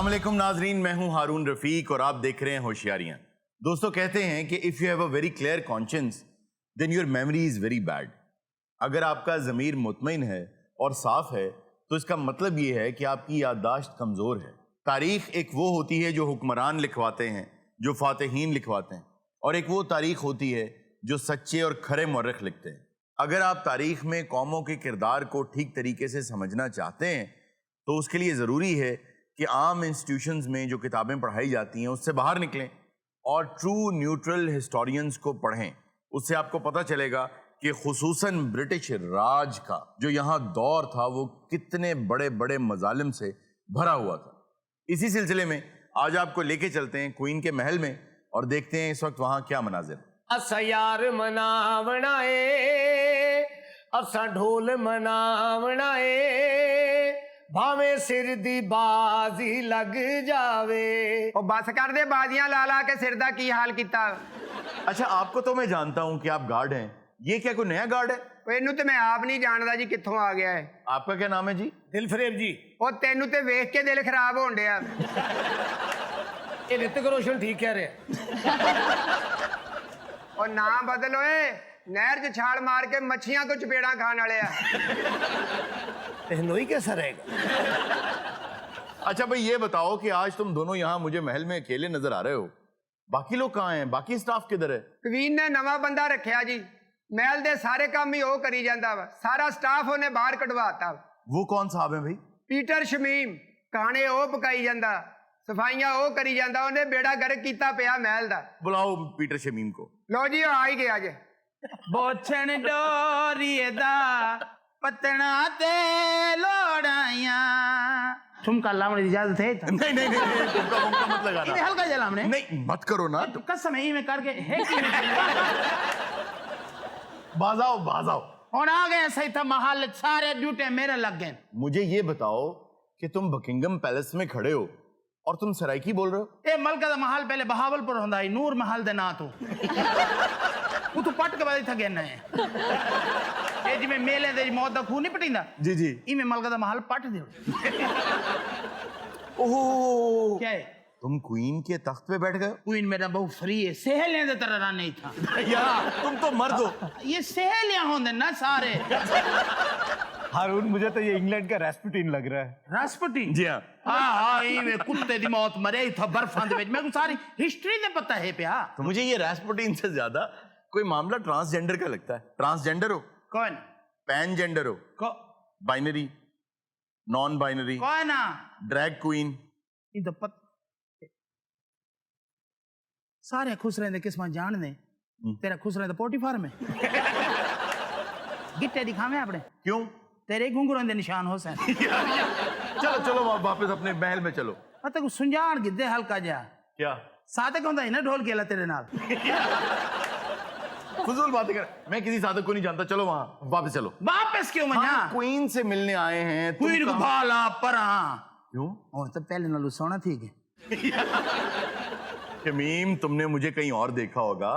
अस्सलाम वालेकुम नाजरीन, मैं हूं हारून रफीक और आप देख रहे हैं होशियारियां। दोस्तों कहते हैं कि if you have a very clear conscience then your memory is very bad. अगर आपका ज़मीर मुतमईन है और साफ है तो इसका मतलब ये है कि आपकी याददाश्त कमज़ोर है। तारीख़ एक वो होती है जो हुक्मरान लिखवाते हैं, जो फातिहीन लिखवाते हैं, और एक वो तारीख़ होती है जो सच्चे और खरे मौरख लिखते हैं। अगर आप तारीख़ में कौमों के किरदार को ठीक तरीके से समझना चाहते हैं तो उसके लिए ज़रूरी है कि आम इंस्टीट्यूशंस में जो किताबें पढ़ाई जाती हैं उससे बाहर निकलें और ट्रू न्यूट्रल हिस्टोरियंस को पढ़ें। उससे आपको पता चलेगा कि खुसूसन ब्रिटिश राज का जो यहाँ दौर था वो कितने बड़े बड़े मजालिम से भरा हुआ था। इसी सिलसिले में आज आपको लेके चलते हैं क्वीन के महल में और देखते हैं इस वक्त वहाँ क्या मनाजिर। असा यार मनावना है, असा ढोल मनावना है, भावे सिर दी बाजी लग जावे। ओ बस कर दे बाजियां ला ला के सिर दा की हाल किता। अच्छा, आपको तो मैं जानता हूँ कि आप गार्ड हैं, ये क्या कोई नया गार्ड है? इनू तो मैं आप नहीं जानदा जी कित्थों आ गया है। आपका क्या नाम है जी? दिलफरेब जी। ओ तेनू ते वेख के दिल खराब होण डिया। ये ऋतिक रोशन ठीक कह रहे हैं। ओ ना बदल ओए, नहर च छाल मार के मच्छियां तो चपेड़ा खान वाले आ। तेनों कैसा रहेगा? अच्छा भाई ये बताओ कि आज तुम दोनों यहाँ मुझे महल में अकेले नजर आ रहे हो, बाकी लोग कहाँ हैं? बाकी स्टाफ किधर है? क्वीन ने नवा बंदा रखिया जी, महल दे सारे काम ही ओ करी जांदा वा, सारा स्टाफ ओने बाहर कढवाता। वो कौन साहब है भाई? पीटर शमीम, खाने ओ पकाई जांदा, सफाइयां ओ करी जांदा, ओने बेड़ा गर्क कीता पिया महल दा। बुलाओ पीटर शमीम को। लो जी आ ही गया जे। बोछण डोरिए दा पतना ते लोड़ाइया। ठुमका लावने की इजाजत है? नहीं नहीं नहीं, तुमका मुमका मत लगाना। हल्का जला हमने नहीं मत करो ना। कसम है में करके है कि बाजाओ बाजाओ। और आ गए सही था महल, सारे ड्यूटे मेरे लग गए। मुझे ये बताओ कि तुम बकिंगम पैलेस में खड़े हो और तुम सराइकी बोल रहे हो? ए मलका दा महल पहले बहावलपुर होंदा ही, नूर महल दे ना तो तू पट के बाद था गया है ए जिਵੇਂ मेले दे मौत दा खून नहीं पटींदा जी जी, इमे मलका दा महल पट दे। ओह क्या है? तुम क्वीन के तख्त पे बैठ गए? क्वीन मेरा बहुत फ्री है, सहेलियां दे तरह नहीं था यार तुम तो मर्द हो। ये सहेलियां होंदे ना सारे। हारून, मुझे तो ये इंग्लैंड का रास्पुटिन लग रहा है। रास्पुटिन? जी हाँ। हाँ ये कुत्ते दी मौत मरे था बर्फां दे विच, मेरे को सारी हिस्ट्री दे पता है पिया। तो मुझे ये रास्पुटिन से ज्यादा कोई मामला ट्रांसजेंडर का लगता है। ट्रांसजेंडर हो? कौन? पैन जेंडर हो? बाइनरी, नॉन बाइनरी, कौन ना? Drag queen. ये तो पत सारे खुश रहंदे किस्मा जान दे। तेरा खुश रहंदा पोटी फार्म है। गिट्टे दिखावे अपने क्यों? तेरे घुंघरों दे निशान हो सन। चलो चलो वापस अपने महल में चलो। पता को सुंजान गिद्दे हल्का जा क्या सादक होंदा है ना ढोल केला तेरे नाल। फजूल बातें कर, मैं किसी साधक को नहीं जानता। चलो वहां वापस चलो। वापस क्यों मजा? क्वीन से मिलने आए हैं। तुम क्वीन को कहाँ- भाला परा क्यों? और तो पहले नालों सोना थी के। शमीम, तुमने मुझे कहीं और देखा होगा।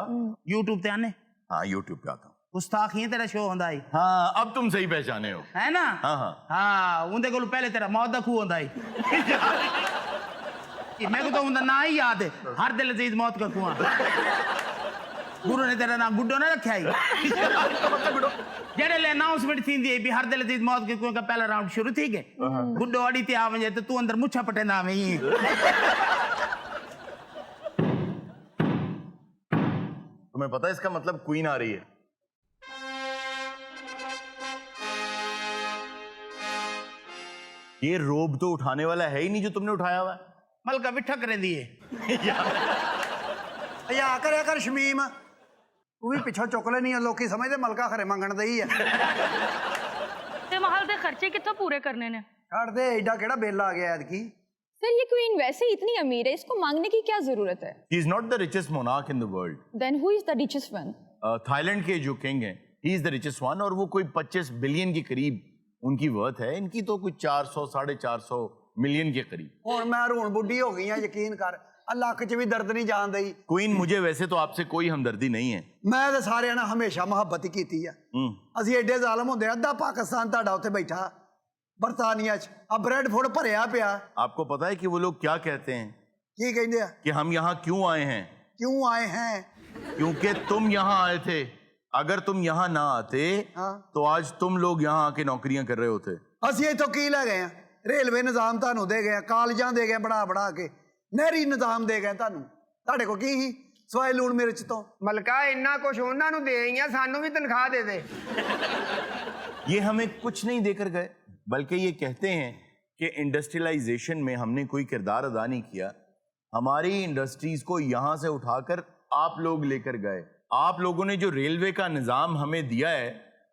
यूट्यूब ते आने? हाँ यूट्यूब पे आता हूँ। गुस्ताखी है तेरा शो होंदा ही हाँ अब तुम सही पहचाने हो, है ना? हाँ हाँ हाँ उनके को पहले तेरा मौत दा खूह होंदा ही। मेरे को तो उनका ना ही याद है, हर दिल अजीज मौत का कुआं। गुरु ने तेरा नाम गुड्डो ना रखा ही। जेड़े ले अनाउंसमेंट थी दी भी हर दिल अजीज मौत के कुएं का पहला राउंड शुरू थी के गुड्डो अड़ी ते आ वजे तो तू अंदर मुछा पटेंदा आवे ही। तुम्हें पता है इसका मतलब क्वीन आ रही है। ये रोब तो उठाने वाला है ही नहीं जो तुमने उठाया हुआ है। मलका बिठा करे दिए या करे कर शमीम, तू भी पिछो चुक ले, नहीं लोकी समझते मलका खरे मंगण दे ही है। ते महल दे खर्चे कित्थों पूरे करने ने? छड़ दे, एडा केड़ा बिल आ गया एदकी। सर ये क्वीन वैसे ही इतनी अमीर है, इसको मांगने की क्या जरूरत है? He is not the richest monarch in the world. Then who is the richest one? Thailand के जो किंग हैं, he is the richest one, और वो कोई 25 बिलियन के करीब उनकी वर्थ है। इनकी तो कुछ 400 450 मिलियन के करीब। और मैं रोन बुढ़ी हो गई, यकीन कर, लक च भी दर्द नहीं जान दई। क्वीन, मुझे वैसे तो आपसे कोई हमदर्दी नहीं है। मैं तो सारे ना हमेशा मुहब्बत ही कीती है। ਅਸੀਂ एडे जालम होंदे, अद्धा पाकिस्तान ਤੁਹਾਡਾ ਉੱਥੇ बैठा ਬਰਤਾਨੀਆ 'ਚ ਆ ਬ੍ਰੈਡ ਫੁੱਡ ਭਰਿਆ ਪਿਆ। आपको पता है कि वो लोग क्या कहते हैं ਕੀ ਕਹਿੰਦੇ ਆ? कि हम यहाँ क्यों आए हैं? ਕਿਉਂ ਆਏ ਹੈ? क्योंकि तुम यहाँ आए थे। अगर तुम यहाँ ना आते हाँ। तो आज तुम लोग यहाँ आके नौकरियां कर रहे होते। ਅਸੀਂ ਇੱਥੋਂ ਕੀ ਲੈ ਗਏ ਆ? ਰੇਲਵੇ ਨਿਜ਼ਾਮ ਤੁਹਾਨੂੰ ਦੇ ਗਏ ਆ, ਕਾਲਜਾਂ ਦੇ ਗਏ ਬਣਾ ਕੇ, ਨਹਿਰੀ ਨਿਜ਼ਾਮ ਦੇ ਗਏ ਤੁਹਾਨੂੰ। ਤੁਹਾਡੇ ਕੋਲ ਕੀ ਸੀ ਸਵਾਏ ਲੂਣ ਮਿਰਚ ਤੋਂ? ਮਲਕਾ ਇੰਨਾ ਕੁਛ ਉਹਨਾਂ ਨੂੰ ਦੇ ਆਈਆਂ, ਸਾਨੂੰ ਵੀ ਤਨਖਾਹ ਦੇ ਦੇ। ये हमें कुछ नहीं देकर गए, बल्कि ये कहते हैं कि इंडस्ट्रियलाइजेशन में हमने कोई किरदार अदा नहीं किया। हमारी इंडस्ट्रीज को यहाँ से उठाकर आप लोग लेकर गए। आप लोगों ने जो रेलवे का निज़ाम हमें दिया है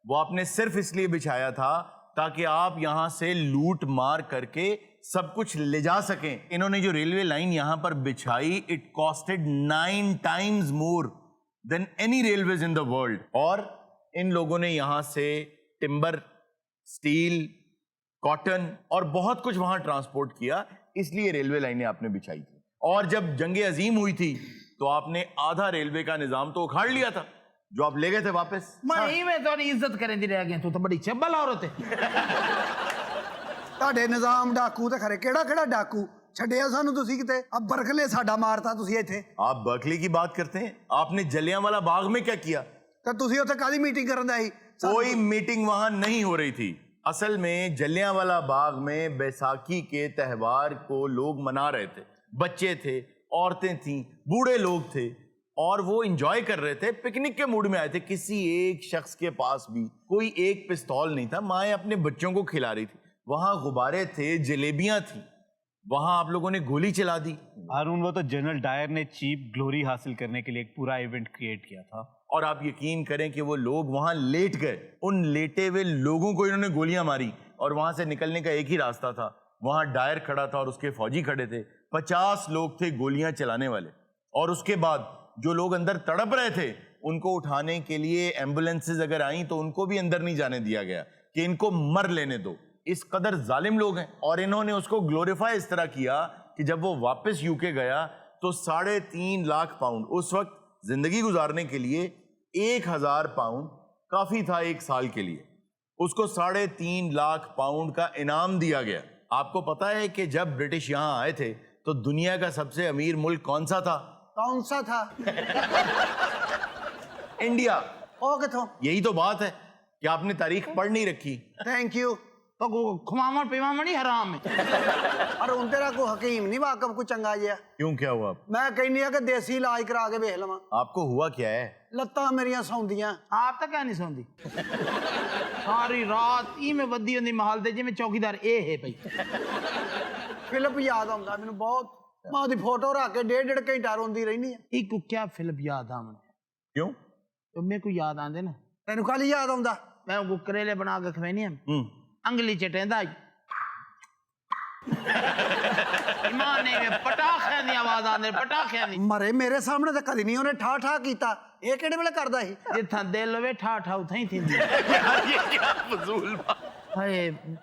वो आपने सिर्फ इसलिए बिछाया था ताकि आप यहाँ से लूट मार करके सब कुछ ले जा सकें। इन्होंने जो रेलवे लाइन यहाँ पर बिछाई, it costed 9 times more than any railways in the world। और इन लोगों ने यहाँ से टिम्बर, स्टील, कॉटन और बहुत कुछ वहां ट्रांसपोर्ट किया, इसलिए रेलवे लाइनें आपने बिछाई थी। और जब जंगे अजीम हुई थी तो आपने आधा रेलवे का निजाम तो उखाड़ लिया था, जो आप ले गए थे वापस। मैं तो इज्जत करें दी रह गए, तू तो बड़ी चब्बल औरत है। ਤੁਹਾਡੇ ਨਿਜ਼ਾਮ ਡਾਕੂ ਤੇ ਖਰੇ ਕਿਹੜਾ ਡਾਕੂ ਛੱਡਿਆ ਸਾਨੂੰ ਤੁਸੀਂ ਕਿਤੇ? ਆ ਬਰਖਲੇ ਸਾਡਾ ਮਾਰਤਾ ਤੁਸੀਂ ਇੱਥੇ। आप बर्कले की बात करते हैं, आपने जलियांवाला बाग में क्या किया? ਤੇ ਤੁਸੀਂ ਉੱਥੇ ਕਾਹਦੀ ਮੀਟਿੰਗ ਕਰਨ ਦਾ ਸੀ? कोई मीटिंग वहां नहीं हो रही थी। असल में जलियांवाला बाग में बैसाखी के त्यौहार को लोग मना रहे थे। बच्चे थे, औरतें थीं, बूढ़े लोग थे और वो एंजॉय कर रहे थे, पिकनिक के मूड में आए थे। किसी एक शख्स के पास भी कोई एक पिस्तौल नहीं था, माएँ अपने बच्चों को खिला रही थी। वहां गुब्बारे थे, जलेबियां थी, वहां आप लोगों ने गोली चला दी। हारून वो तो जनरल डायर ने चीप ग्लोरी हासिल करने के लिए एक पूरा इवेंट क्रिएट किया था। और आप यकीन करें कि वो लोग वहां लेट गए, उन लेटे हुए लोगों को इन्होंने गोलियां मारी और वहां से निकलने का एक ही रास्ता था। वहां डायर खड़ा था और उसके फौजी खड़े थे, 50 लोग थे गोलियां चलाने वाले। और उसके बाद जो लोग अंदर तड़प रहे थे उनको उठाने के लिए एम्बुलेंसेज अगर आई तो उनको भी अंदर नहीं जाने दिया गया कि इनको मर लेने दो। इस कदर जालिम लोग हैं। और इन्होंने उसको ग्लोरीफाई इस तरह किया कि जब वो वापस यूके गया तो 3.5 लाख पाउंड, उस वक्त जिंदगी गुजारने के लिए 1000 पाउंड काफी था एक साल के लिए, उसको 3.5 लाख पाउंड का इनाम दिया गया। आपको पता है कि जब ब्रिटिश यहां आए थे तो दुनिया का सबसे अमीर मुल्क कौन सा था? कौन सा था? इंडिया। ओ किथों? यही तो बात है कि आपने तारीख पढ़ नहीं रखी। Thank you. तो खुमावन पिमावन ही हराम है। और उन तेरा को हकीम नहीं वाकफ को चंगा जिया? क्यों, क्या हुआ? मैं कहनी है कि देसी इलाज करा के वेख लवां। आपको हुआ क्या है? लत्तां मेरियां सौंदियां। आप तो क्या नहीं सौंदी? सारी रात ई में बदी होंदी महल दे जिवें चौकीदार ए है भाई। फिलिप याद आउंदा मैनूं बहुत। मैं ओदी फोटो रख के 1.5 घंटा रोंदी रहनी है। एक को क्या फिल्म याद आवन? क्यों? तो मेरे को याद आंदे ना। तैनूं काली याद आउंदा? मैं वो करेले बना के खवेनी हम अंगली चटेंदा ईमान ने पटाखे दी आवाज आंदे, पटाखे दी। मरे मेरे सामने तो कदी नहीं उन्हें ठा ठा कीता। ये किहड़े वेले करदा सी? जिथा दिल होवे ठा ठा उथा ही थींदी। यार ये क्या फजूल बात। हाय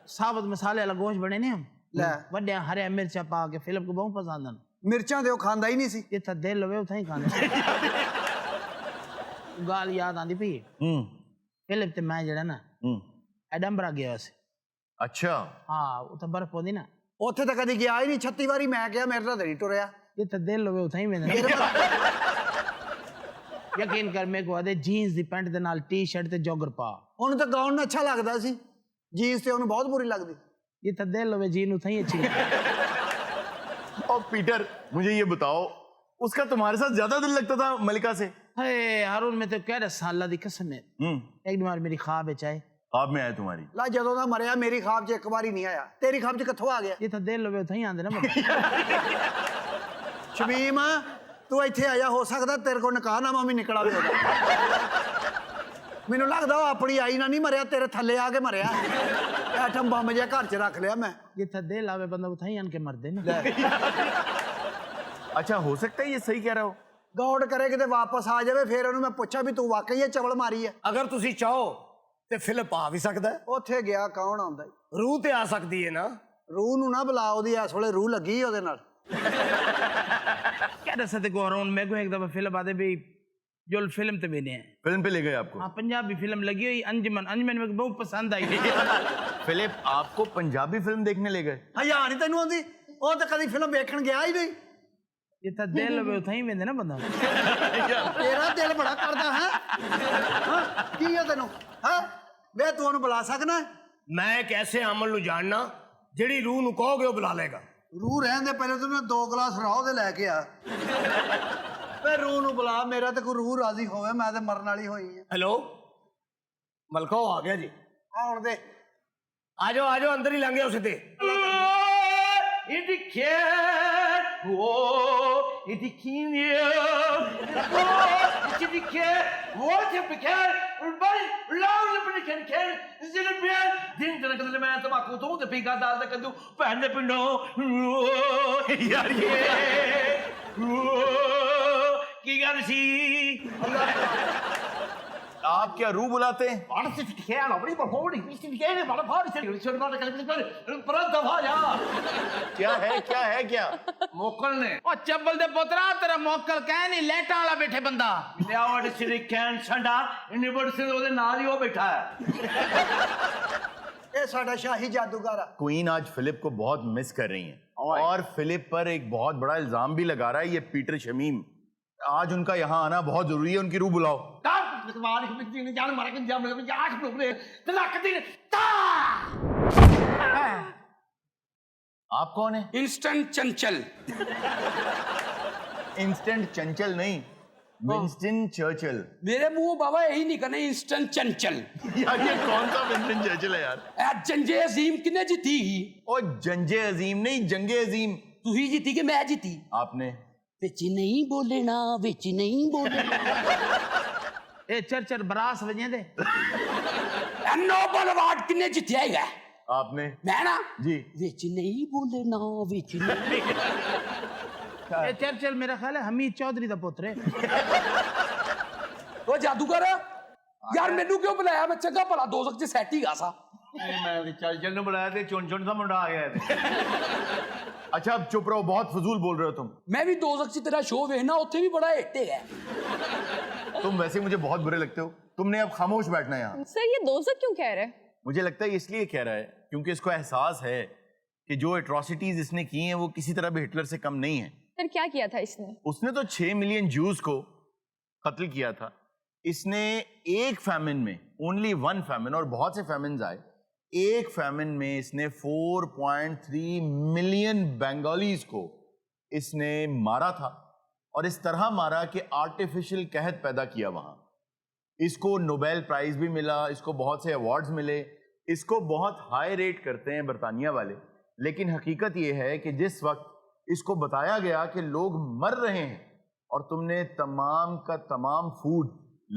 साबुत मसाले वाला गोश्त बने ने हम ले वड्डे हरे मिर्चा पा के फिल्म को बहुत पसंद आन। मिर्चां दे ओ खांदा ही नहीं सी। जिथा दिल होवे उथा ही खांदा। गाल याद आंदी पई फिल्म ते मैं जेड़ा ना एडनबरा गया सी। अच्छा। हाँ उथा बर्फ पौंदी ना, ਉੱਥੇ ਤਾਂ ਕਦੀ ਗਿਆ ਹੀ ਨਹੀਂ। 36 ਵਾਰੀ ਮੈਂ ਕਿਹਾ ਮੇਰੇ ਨਾਲ ਨਹੀਂ ਟੁਰਿਆ। जिथा दिल होवे उथा ही वेंदा। यकीन कर मेरे को आदे जीन्स दी पैंट दे नाल टी शर्ट ते जॉगर पा। ਉਹਨੂੰ ਤਾਂ ਗਾਉਨ ਅੱਛਾ ਲੱਗਦਾ ਸੀ, ਜੀਨਸ ਤੇ ਉਹਨੂੰ ਬਹੁਤ ਬੁਰੀ ਲੱਗਦੀ। जिथा दिल होवे जीन उथा ही अच्छी। और पीटर मुझे ये बताओ, उसका तुम्हारे साथ ज्यादा दिल लगता था मलिका से? हाय हारून मैं तो कह रहा साला दी कसम है, एक बार मेरी ख्वाब है चाहे ख्वाब में आया तुम्हारी? ਲਾ ਜਦੋਂ ਦਾ ਮਰਿਆ ਮੇਰੀ ਖਾਬ 'ਚ ਇੱਕ ਵਾਰੀ ਨਹੀਂ ਆਇਆ। ਤੇਰੀ ਖਾਬ 'ਚ ਕਿੱਥੋਂ ਆ ਗਿਆ? जिथा दिल होवे उथा ही आंदे ना। ਸ਼ਮੀਮ ਤੂੰ ਇੱਥੇ ਆਇਆ, ਹੋ ਸਕਦਾ ਤੇਰੇ ਕੋਲ ਨਿਕਾਹਨਾਮਾ ਵੀ ਨਿਕਲ ਆਵੇ ਉਹਦਾ। ਮੈਨੂੰ ਲੱਗਦਾ ਉਹ ਆਪਣੀ ਆਈ ਨਾਲ ਨਹੀਂ ਮਰਿਆ, ਤੇਰੇ ਥੱਲੇ ਆ ਕੇ ਮਰਿਆ। ਐਟਮ ਬੰਬ ਜਿਹਾ ਘਰ 'ਚ ਰੱਖ ਲਿਆ ਮੈਂ। जिथा दिल आवे बंदा उथा ही आन के मर दे ना। अच्छा हो सकता है ये सही कह रहा हो। ਗੌਡ ਕਰੇ ਕਿਤੇ ਵਾਪਸ ਆ ਜਾਵੇ, ਫਿਰ ਉਹਨੂੰ ਮੈਂ ਪੁੱਛਾਂ ਵੀ ਤੂੰ ਵਾਕਈ ਇਹ ਚਵਲ ਮਾਰੀ ਹੈ? ਅਗਰ ਤੁਸੀਂ ਚਾਹੋ ਤੇ ਫਿਲਿਪ ਆ ਵੀ ਸਕਦਾ ਹੈ। ਉੱਥੇ ਗਿਆ ਕੌਣ ਆਉਂਦਾ ਈ? ਰੂਹ ਤੇ ਆ ਸਕਦੀ ਹੈ ਨਾ। ਰੂਹ ਨੂੰ ਨਾ ਬੁਲਾ, ਉਹਦੀ ਇਸ ਵੇਲੇ ਰੂਹ ਲੱਗੀ ਉਹਦੇ ਨਾਲ। क्या दस को हारून मेरे को एक दफा फिल्म आते भी जो फिल्म तो मैंने है फिल्म पे ले गए आपको? हाँ पंजाबी फिल्म लगी हुई अंजमन अंजमन में बहुत पसंद आई फिलिप आपको पंजाबी फिल्म देखने ले गए? ਹਜ਼ਾਰ ਨਹੀਂ ਤੈਨੂੰ ਆਉਂਦੀ ਉਹ ਤਾਂ ਕਦੀ ਫਿਲਮ ਵੇਖਣ ਗਿਆ ਹੀ ਨਹੀਂ ये था दिल वे उथा ही वेंदे ना बंदा ਤੇਰਾ ਦਿਲ ਬੜਾ ਕਰਦਾ ਹੈ ਹਾਂ ਕੀ ਹੈ ਤੈਨੂੰ ਹੈ ਵੇ ਤੂੰ ਉਹਨੂੰ ਬੁਲਾ ਸਕਣਾ ਹੈ? ਮੈਂ ਇੱਕ ਐਸੇ ਅਮਲ ਨੂੰ ਜਾਣਨਾ ਜਿਹੜੀ ਰੂਹ ਨੂੰ ਕਹੋਗੇ ਉਹ ਬੁਲਾ ਲੇਗਾ। ਰੂਹ ਰਹਿਣ ਦੇ ਪਹਿਲੇ ਤੂੰ 2 ਗਲਾਸ ਰਾਹ ਦੇ ਲੈ ਕੇ ਆ ਵੇ ਰੂਹ ਨੂੰ ਬੁਲਾ ਮੇਰਾ ਤੇ ਕੋਈ ਰੂਹ ਰਾਜ਼ੀ ਹੋਵੇ ਮੈਂ ਤੇ ਮਰਨ ਵਾਲੀ ਹੋਈ ਆ ਹੈਲੋ ਮਲਕਾ ਉਹ ਆ ਗਿਆ ਜੀ। ਆਉਣ ਦੇ ਆ ਜਾਓ ਅੰਦਰ ਹੀ ਲੰਘ ਜਾਓ ਸਿੱਧੇ। ਮੈਂ ਤਮਾਕੂ ਤੂੰ ਤੇ ਪੀਗਾ ਦਾਲ ਤੇ ਕੱਦੂ ਭੈਣ ਦੇ ਪਿੰਡੋਂ ਯਾਰ ਕੀ ਗੱਲ ਸੀ आप क्या रूह बुलाते हैं? क्या है क्या? ਮੋਕਲ ਨੇ ओ चब्बल दे पुत्रा तेरा मोकल कह नहीं लेटा वाला बैठे बंदा ਲਿਆਵੜ ਸ੍ਰੀ ਕੈਨ ਸੰਡਾ ਇਨਵਰਟ ਸੇ ਉਹਦੇ ਨਾਲ ਹੀ ਉਹ ਬੈਠਾ ਹੈ ਇਹ ਸਾਡਾ ਸ਼ਾਹੀ ਜਾਦੂਗਰ ਆ क्वीन आज फिलिप को बहुत मिस कर रही हैं और फिलिप पर एक बहुत बड़ा इल्जाम भी लगा रहा है ये पीटर शमीम। आज उनका यहाँ आना बहुत जरूरी है, उनकी रूह बुलाओ। ਜਾਨ ਮਾਰਾ ਕਿ ਜਾਮ ਲਗਾ ਆਖ ਬਲੋਰੇ ਤਲਕ ਦਿਨ आप कौन है? इंस्टेंट चंचल इंस्टेंट चंचल नहीं, विंस्टन चर्चिल। मेरे मुंह बाबा यही नहीं करने इंस्टेंट चंचल यार ये कौन सा विंस्टन चर्चिल है यार? जंजे अजीम किने जीती ही ओ जंजे अजीम नहीं, जंगे अजीम। तू ही जीती कि मैं जीती? आपने। विच नहीं बोलना विच नहीं बोलना ए चर्चर बरास वजे दे नोबल अवार्ड किने जीतिया है? आपने। मैं ना जी। विच नहीं बोलना विच नहीं ए चर्चल मेरा ख्याल है हमीद चौधरी दा पुत्र है वो जादूगर यार मैनू क्यों बुलाया? मैं चंगा भला दो सक सैट ही गा सा मैं चर्चिल ने बुलाया थे, चुन सा मुंडा आ गया है। अच्छा अब चुप रहो, बहुत फजूल बोल रहे हो तुम। मैं भी दो सक तेरा शो वेखना उत्थे भी बड़ा हिट है। तुम वैसे मुझे बहुत बुरे लगते हो, तुमने अब खामोश बैठना है यहाँ। सर ये दोस्त क्यों कह रहे हैं? मुझे लगता है इसलिए कह रहा है क्योंकि इसको एहसास है कि जो एट्रोसिटीज इसने की हैं वो किसी तरह भी हिटलर से कम नहीं है। सर क्या किया था इसने? उसने तो 6 मिलियन जूस को कत्ल किया था। इसने एक फैमिन में, ओनली वन फैमिन, और बहुत से फैमिन्स आए, एक फैमिन में इसने 4.3 मिलियन बंगालीज को इसने मारा था और इस तरह मारा कि आर्टिफिशियल कहत पैदा किया वहां। इसको नोबेल प्राइज भी मिला, इसको बहुत से अवार्ड्स मिले, इसको बहुत हाई रेट करते हैं बरतानिया वाले। लेकिन हकीकत यह है कि जिस वक्त इसको बताया गया कि लोग मर रहे हैं और तुमने तमाम का तमाम फूड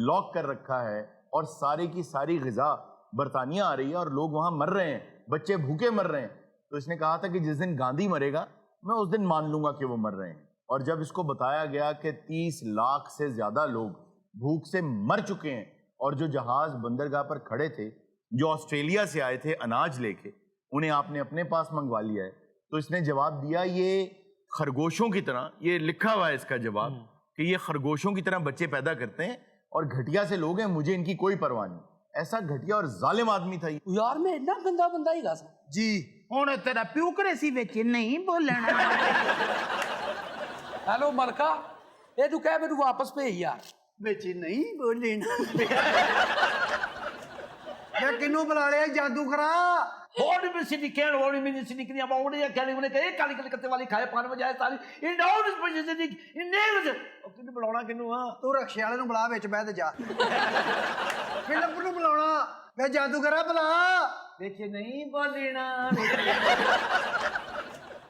लॉक कर रखा है और सारी की सारी ग़िज़ा बरतानिया आ रही है और लोग वहाँ मर रहे हैं, बच्चे भूखे मर रहे हैं, तो इसने कहा था कि जिस दिन गांधी मरेगा मैं उस दिन मान लूँगा कि वो मर रहे हैं। और जब इसको बताया गया कि 30 लाख से ज़्यादा लोग भूख से मर चुके हैं और जो जहाज बंदरगाह पर खड़े थे, जो ऑस्ट्रेलिया से आए थे अनाज लेके, उन्हें आपने अपने पास मंगवा लिया है, तो इसने जवाब दिया ये खरगोशों की तरह, ये लिखा हुआ है इसका जवाब कि ये खरगोशों की तरह बच्चे पैदा करते हैं और घटिया से लोग हैं, मुझे इनकी कोई परवाह नहीं। ऐसा घटिया और जालिम आदमी था ये। यार मैं इतना गंदा बंदा ही गा सा जी हुण तेरा प्यू करे सी विच नहीं बोलना हेलो मलका ये तू कह मेनू वापस भेज यार ਵਿੱਚ ਨਹੀਂ ਬੋਲਣਾ ਇਹ ਕਿਨੂੰ ਬੁਲਾ ਲਿਆ ਜਾਦੂਗਰਾ होड़ में सिटी कैन होड़ में सिटी किया बाउंड या क्या बोले कहे काली काली करते वाली खाए पान बजाए सारी इन डाउन इस वजह से इन नेल्स किनु बुलाना किनु हां ਤੂੰ ਰਕਸ਼ੇ ਵਾਲੇ ਨੂੰ ਬੁਲਾ ਵਿੱਚ ਬਹਿ ਤੇ ਜਾ ਫਿਲਮ ਨੂੰ ਬੁਲਾਉਣਾ ਵੇ ਜਾਦੂਗਰਾ ਬੁਲਾ बेच नहीं बोलना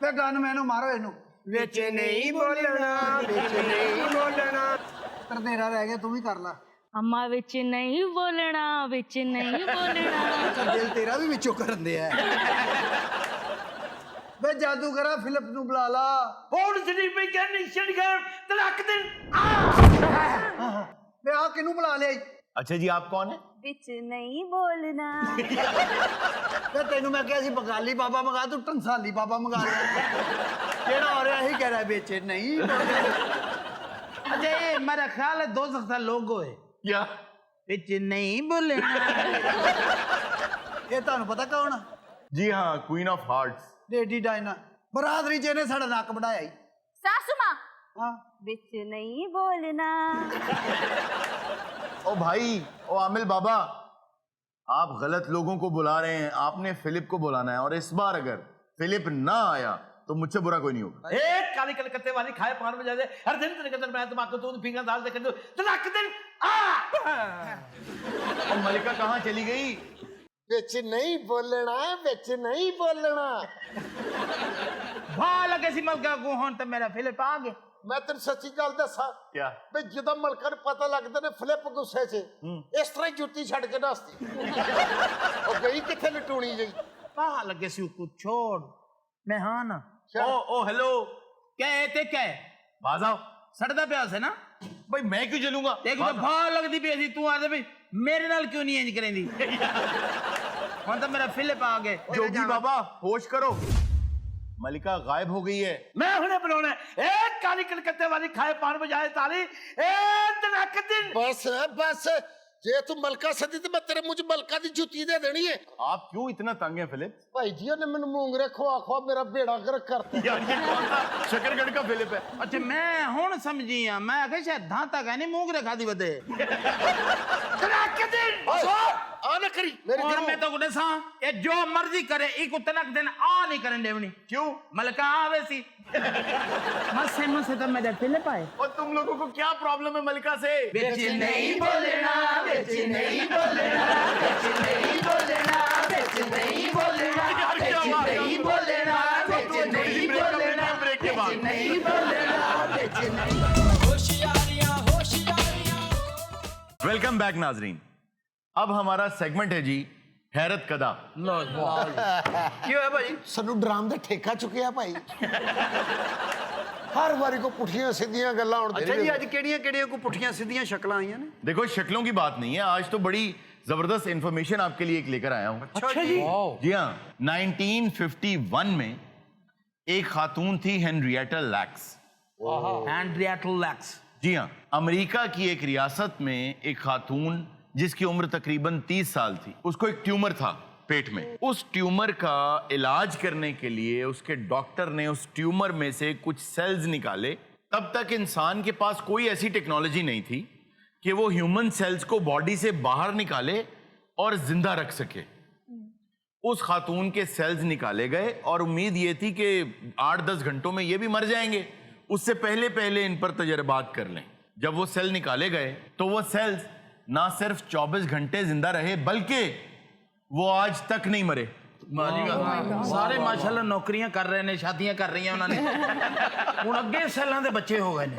ਵੇ ਗਨ ਮੈਨੂੰ ਮਾਰੋ ਇਹਨੂੰ ਵਿੱਚ ਨਹੀਂ ਬੋਲਣਾ ਵਿੱਚ ਨਹੀਂ ਬੋਲਣਾ ਤਰਦੇਰਾ ਰਹਿ ਗਿਆ ਤੂੰ ਵੀ ਕਰ ਲੈ अम्मा विच नहीं बोलना विच नहीं बोलना ਦਿਲ ਤੇਰਾ ਵੀ ਵਿੱਚੋਂ ਕਰਨ ਦੇ ਆ ਵੇ ਜਾਦੂਗਰਾ ਫਿਲਪ ਨੂੰ ਬੁਲਾ ਲਾ होड़ सिटी पे क्या निशन कर तलक दिन ਵੇ ਆ ਕਿਨੂੰ ਬੁਲਾ ਲਿਆ अच्छा जी आप कौन है? बिच नहीं बोलना ਵੇ ਤੈਨੂੰ ਮੈਂ ਕਿਹਾ ਸੀ ਬੰਗਾਲੀ ਬਾਬਾ ਮੰਗਾ ਤੂੰ ਟੰਸਾਲੀ ਬਾਬਾ ਮੰਗਾ ਲਿਆ ਕਿਹੜਾ ਹੋ ਰਿਹਾ ਇਹੀ ਕਹਿ ਰਿਹਾ ਵਿੱਚ ਨਹੀਂ ਬੋਲਣਾ अच्छा ये मेरा ख्याल है दोस्त का लोगो है क्या बिच नहीं बोलना ਇਹ ਤੁਹਾਨੂੰ ਪਤਾ ਕੌਣ ਆ? जी हाँ queen of hearts lady Diana ਬਰਾਦਰੀ ਚ ਇਹਨੇ ਸਾਡਾ ਨੱਕ ਵਢਾਇਆ ਈ। सासू माँ ਹਾਂ बिच नहीं बोलना। ओ भाई ओ आमिल बाबा, आप गलत लोगों को बुला रहे हैं, आपने फिलिप को बुलाना है, और इस बार अगर फिलिप ना आया तो मुझसे बुरा कोई नहीं होगा। ए काली कलकत्ते वाली खाए पान में जाते हर दिन तेरे कदर मैं तमाकू तू फिंगर दाल दे कर दो तलाक दिन और मलिका कहाँ चली गई? ਵਿੱਚ ਨਹੀਂ ਬੋਲਣਾ, ਵਿੱਚ ਨਹੀਂ ਬੋਲਣਾ। भा लगे सी मलका को होन तो मेरा फिलिप आ गया। ਮੈਂ ਤੈਨੂੰ ਸੱਚੀ ਗੱਲ ਦੱਸਾਂ क्या ਵੀ ਜਦੋਂ ਮਲਕਾ ਨੂੰ ਪਤਾ ਲੱਗਦਾ ਨੇ ਫਲਿੱਪ ਗੁੱਸੇ 'ਚ ਇਸ ਤਰ੍ਹਾਂ ਹੀ ਜੁੱਤੀ ਛੱਡ ਕੇ ਨੱਸਦੀ ਉਹ ਗਈ ਕਿੱਥੇ ਲਟੂਣੀ ਗਈ भा लगे सी को छोड़ मैं हाँ ना ओ हेलो, क्या है ते क्या है बाज आओ। सड़दा प्यास है ना भाई मैं क्यों चलूंगा? एक तो भा लगदी पई सी तू आदे भाई मेरे नाल क्यों नहीं इंज करेंदी हुन तो मेरा फिलिप आ गए जोगी बाबा होश करो, मलिका गायब हो गई है। मैं हुने बुलाना है ए काली कलकत्ते वाली खाए पान में जाए ताली ए तलाक दिन ਬਸ ਬਸ ਜੇ ਤੂੰ ਮਲਕਾ ਸੱਦੀ ਤੇ ਮੈਂ ਤੇਰੇ ਮੂੰਹ 'ਚ ਮਲਕਾ ਦੀ ਜੁੱਤੀ ਦੇ ਦੇਣੀ ਹੈ आप क्यों इतना तंग है फिलिप? ਭਾਈ ਜੀ ਉਹਨੇ ਮੈਨੂੰ ਮੂੰਗਰੇ ਖਵਾ ਖਵਾ ਮੇਰਾ ਬੇੜਾ ਗਰਕ ਕਰਤਾ यार ये कौन सा शकरगढ़ का फिलिप है? अच्छा मैं हुन समझी हां मैं कह शायद धाता का नहीं मुंह रखा दी बदे तलाक दिन ਆ ਨਾ ਕਰੀ ਮੇਰੀ और ਦਿਲੋਂ मैं तो गुडे सा ये जो मर्जी करे एक तलाक दिन आ नहीं करन देवनी क्यों? मलका आवे सी मसे तो मेरा फिलिप आए और तुम लोगों को क्या प्रॉब्लम है मलिका से? बिच नहीं बोलना बिच नहीं बोलना बिच नहीं बोलना बिच नहीं बोलना यार क्या बात है? नहीं बोलना बिच नहीं बोलना ब्रेक के बाद नहीं बोलना बिच नहीं वेलकम बैक नाजरीन। अब हमारा सेगमेंट है जी हैरत कदा। लो ਕੀ ਹੋਇਆ ਭਾਈ? ਸਾਨੂੰ ਡਰਾਮ ਦਾ ਠੇਕਾ ਚੁੱਕਿਆ ਭਾਈ ਹਰ ਵਾਰੀ ਕੋ ਪੁੱਠੀਆਂ ਸਿੱਧੀਆਂ ਗੱਲਾਂ ਹੁਣ ਅੱਛਾ ਜੀ ਅੱਜ ਕਿਹੜੀਆਂ ਕਿਹੜੀਆਂ ਕੋ ਪੁੱਠੀਆਂ ਸਿੱਧੀਆਂ ਸ਼ਕਲਾਂ ਆਈਆਂ ਨੇ? देखो शक्लों की बात नहीं है, आज तो बड़ी जबरदस्त इंफॉर्मेशन आपके लिए एक लेकर आया हूँ। ਅੱਛਾ ਜੀ जी हाँ, 1951 में एक खातून थी हेनरिएटा लैक्स। हैंड्रियाटल लैक्स जी हाँ, अमेरिका की एक रियासत में एक खातून जिसकी उम्र तकरीबन 30 साल थी, उसको एक ट्यूमर था पेट में। उस ट्यूमर का इलाज करने के लिए उसके डॉक्टर ने उस ट्यूमर में से कुछ सेल्स निकाले। तब तक इंसान के पास कोई ऐसी टेक्नोलॉजी नहीं थी कि वो ह्यूमन सेल्स को बॉडी से बाहर निकाले और जिंदा रख सके। उस खातून के सेल्स निकाले गए और उम्मीद ये थी कि 8-10 घंटों में ये भी मर जाएंगे, उससे पहले पहले इन पर तजर्बात कर लें। जब वो सेल निकाले गए तो वो सेल्स ना सिर्फ 24 घंटे जिंदा रहे बल्कि वो आज तक नहीं मरे। सारे माशाल्लाह नौकरियां कर रहे ने शादियां कर रही हैं उन्होंने हुन अगे सैलां दे बच्चे हो गए ने।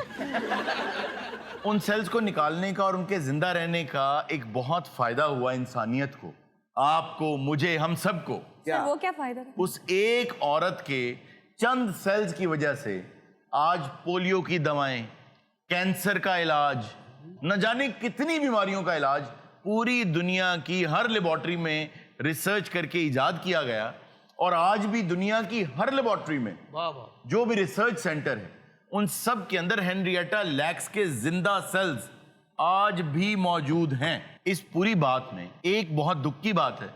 उन सेल्स को निकालने का और उनके जिंदा रहने का एक बहुत फायदा हुआ इंसानियत को, आपको, मुझे, हम सबको। सर वो क्या फायदा था? उस एक औरत के चंद सेल्स की वजह से आज पोलियो की दवाएं, कैंसर का इलाज, न जाने कितनी बीमारियों का इलाज पूरी दुनिया की हर लेबोरेटरी में रिसर्च करके इजाद किया गया। और आज भी दुनिया की हर लेबोरेटरी में जो भी रिसर्च सेंटर है उन सब के अंदर हेनरिएटा लैक्स के जिंदा सेल्स आज भी मौजूद हैं। इस पूरी बात में एक बहुत दुख की बात है,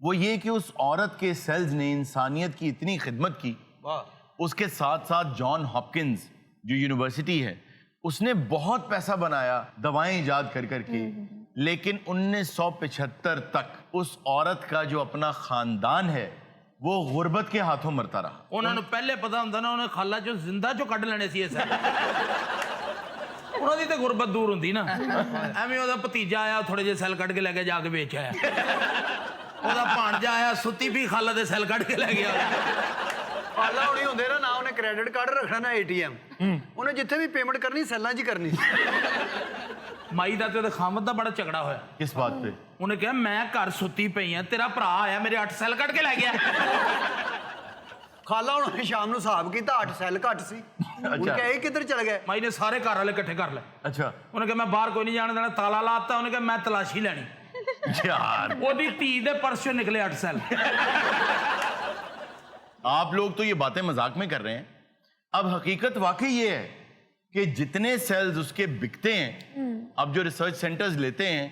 वो ये कि उस औरत के सेल्स ने इंसानियत की इतनी खिदमत की। उसके साथ साथ जॉन हॉपकिंस जो यूनिवर्सिटी है उसने बहुत पैसा बनाया दवाएं इजाद कर करके, लेकिन 1975 तक उस औरत का जो अपना खानदान है वो गुर्बत के हाथों मरता रहा। उन्होंने पहले पता होंदा ना उन्हें खाला चो जिंदा चो कट लेने सी सर उन्होंने तो गुरबत दूर होंदी ना। एवं ओदा भतीजा आया थोड़े जे सेल कट के लेके जाके बेच आया, ओदा भांजा आया सुत्ती भी खाला दे सेल कट के ले गया। ਪਾਲਾ ਹੋਣੀ ਹੁੰਦੇ ਨਾ, ਨਾ ਉਹਨੇ ਕ੍ਰੈਡਿਟ ਕਾਰਡ ਰੱਖਣਾ ਨਾ ATM, ਉਹਨੇ ਜਿੱਥੇ ਵੀ ਪੇਮੈਂਟ ਕਰਨੀ ਸੈੱਲਾਂ 'ਚ ਹੀ ਕਰਨੀ। ਮਾਈ ਦਾ ਤੇ ਖਾਮਦ ਦਾ ਬੜਾ ਝਗੜਾ ਹੋਇਆ। किस बात पे? ਉਹਨੇ ਕਿਹਾ ਮੈਂ ਘਰ ਸੁੱਤੀ ਪਈ ਆ, ਤੇਰਾ ਭਰਾ ਆਇਆ ਮੇਰੇ 8 ਸੈੱਲ ਕੱਢ ਕੇ ਲੈ ਗਿਆ। ਖਾਲਾ ਹੁਣ ਸ਼ਾਮ ਨੂੰ ਹਿਸਾਬ ਕੀਤਾ 8 ਸੈੱਲ ਘੱਟ ਸੀ, ਉਹ ਕਿਹਾ ਇਹ ਕਿੱਧਰ ਚਲ ਗਏ? ਮਾਈ ਨੇ ਸਾਰੇ ਘਰ ਵਾਲੇ ਇਕੱਠੇ ਕਰ ਲਏ। अच्छा ਉਹਨੇ ਕਿਹਾ ਮੈਂ ਬਾਹਰ ਕੋਈ ਨਹੀਂ ਜਾਣ ਦੇਣਾ, ਤਾਲਾ ਲਾਤਾ। ਉਹਨੇ ਕਿਹਾ ਮੈਂ ਤਲਾਸ਼ੀ ਲੈਣੀ। यार ਉਹਦੀ ਧੀ ਦੇ ਪਰਸ ਚੋਂ ਨਿਕਲੇ 8 ਸੈੱਲ। आप लोग तो ये बातें मजाक में कर रहे हैं, अब हकीकत वाकई ये है کہ جتنے سیلز اس کے بکتے ہیں اب جو ریسرچ سینٹرز لیتے ہیں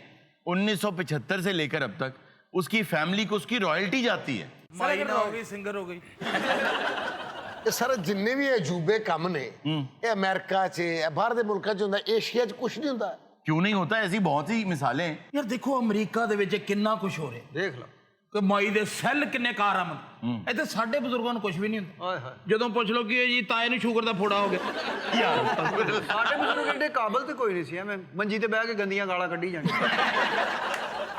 1975 سے لے کر اب تک اس کی فیملی کو اس کی رائلٹی جاتی ہے. مائنہ ہو گئی, سنگر ہو گئی. سر جن بھی عجوبے کم نے یہ امریکہ چ باہر دے ملکاں چ ہوندا, ایشیا چ کچھ نہیں ہوندا. کیوں نہیں ہوتا؟ ایسی بہت سی مثالیں ہیں. یار دیکھو امریکہ دے وچ کنا کچھ ہو رہا ہے, ਦੇਖ ਲਓ کہ مائی دے سیل کنے کارآمد. ایتھے ساڈے بزرگاں نوں کچھ بھی نہیں ہوندا. جدوں پوچھ لو کہ جی تائے نوں شوگر دا پھوڑا ہو گیا. ਸਾਡੇ ਬਜ਼ੁਰਗ ਏਡੇ ਕਾਬਲ ਤੇ ਕੋਈ ਨਹੀਂ ਸੀ, ਐਵੇਂ ਮੰਜੀ ਤੇ ਬਹਿ ਕੇ ਗੰਦੀਆਂ ਗਾਲਾਂ ਕੱਢੀ ਜਾਣੀ.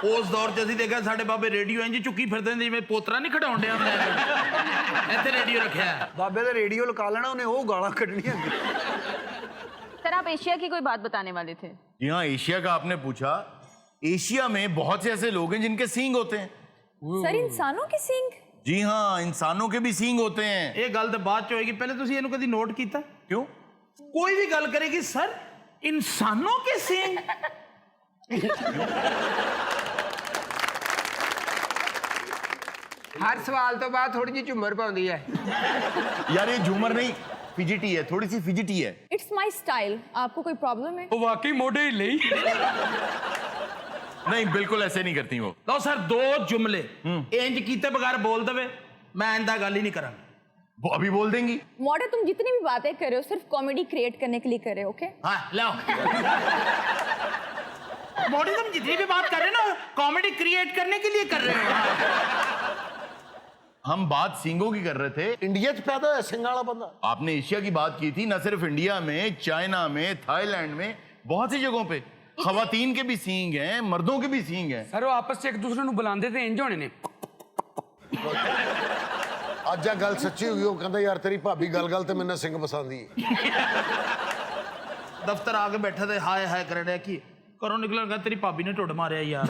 ਉਸ ਦੌਰ 'ਚ ਅਸੀਂ ਦੇਖਿਆ ਸਾਡੇ ਬਾਬੇ ਰੇਡੀਓ ਇੰਜ ਚੁੱਕੀ ਫਿਰਦੇ ਨੇ ਜਿਵੇਂ ਪੋਤਰਾ ਨਹੀਂ ਖੜਾਉਣ ਡਿਆ ਹੁੰਦਾ ਹੈ. ਇੱਥੇ ਰੇਡੀਓ ਰੱਖਿਆ ਹੈ. ਬਾਬੇ ਦਾ ਰੇਡੀਓ ਲਗਾ ਲੈਣਾ ਉਹਨੇ, ਉਹ ਗਾਲਾਂ ਕੱਢਣੀਆਂ. सर आप एशिया की कोई बात बताने वाले थे. जी हाँ, एशिया का आपने पूछा. एशिया में बहुत से ऐसे लोग हैं जिनके सींग होते हैं. सर इंसानों के सींग? जी हाँ, इंसानों के भी सींग होते हैं. ਇਹ ਗੱਲ ਤਾਂ ਬਾਅਦ 'ਚ ਹੋਏਗੀ, ਪਹਿਲੇ ਤੁਸੀਂ ਇਹਨੂੰ ਕਦੀ ਨੋਟ ਕੀਤਾ? क्यों? ਕੋਈ ਵੀ ਗੱਲ ਕਰੇਗੀ ਸਰ ਇਨਸਾਨੋਂ ਕੇ ਸੀਂਗ. ਹਰ ਸਵਾਲ ਤੋਂ ਬਾਅਦ ਥੋੜੀ ਜਿਹੀ ਝੁੰਮਰ ਪਾਉਂਦੀ ਹੈ. यार ये झूमर नहीं, फिजिटी है, थोड़ी सी फिजिटी है. It's my style. आपको कोई प्रॉब्लम है? ਉਹ ਵਾਕਈ ਮੋਢੇ ਹੀ ਲਈ. नहीं, बिल्कुल ऐसे नहीं करती वो. ਲਓ ਸਰ 2 ਜੁਮਲੇ ਇੰਜ ਕੀਤੇ ਬਗੈਰ ਬੋਲ ਦੇਵੇ, ਮੈਂ ਇੰਦਾ ਗੱਲ ਹੀ ਨਹੀਂ ਕਰਾਂਗਾ. वो अभी बोल देंगी. मॉडल तुम जितनी भी बातें कर रहे हो सिर्फ कॉमेडी क्रिएट करने के लिए कर रहे हो, ओके? हाँ लाओ. मॉडल तुम जितनी भी बात कर रहे हो ना कॉमेडी क्रिएट करने के लिए कर रहे हो. हम बात सींगों की कर रहे थे. ਇੰਡੀਆ ਚ ਪੈਦਾ ਹੋਇਆ ਸਿੰਘ ਵਾਲਾ ਬੰਦਾ. आपने एशिया की बात की थी. न सिर्फ इंडिया में, चाइना में, थाईलैंड में, बहुत सी जगहों पे खवातीन के भी सींग हैं, मर्दों के भी सींग हैं. ਸਰ ਉਹ ਆਪਸ 'ਚ ਇੱਕ ਦੂਸਰੇ ਨੂੰ ਬੁਲਾਉਂਦੇ ਤੇ ਇੰਜ ਹੋਣੇ ਨੇ. ਅੱਜ ਆ ਗੱਲ ਸੱਚੀ ਹੋ ਗਈ. ਉਹ ਕਹਿੰਦਾ ਯਾਰ ਤੇਰੀ ਭਾਬੀ ਗੱਲ ਤੇ ਮੈਨੂੰ ਸਿੰਘ ਪਸੰਦੀ ਹੈ. ਦਫ਼ਤਰ ਆ ਕੇ ਬੈਠਾ ਤੇ ਹਾਏ ਹਾਏ ਕਰ ਰਿਹਾ ਕਿ ਘਰੋਂ ਨਿਕਲਣਗਾ ਤੇਰੀ ਭਾਬੀ ਨੇ ਢੁੱਡ ਮਾਰਿਆ ਯਾਰ.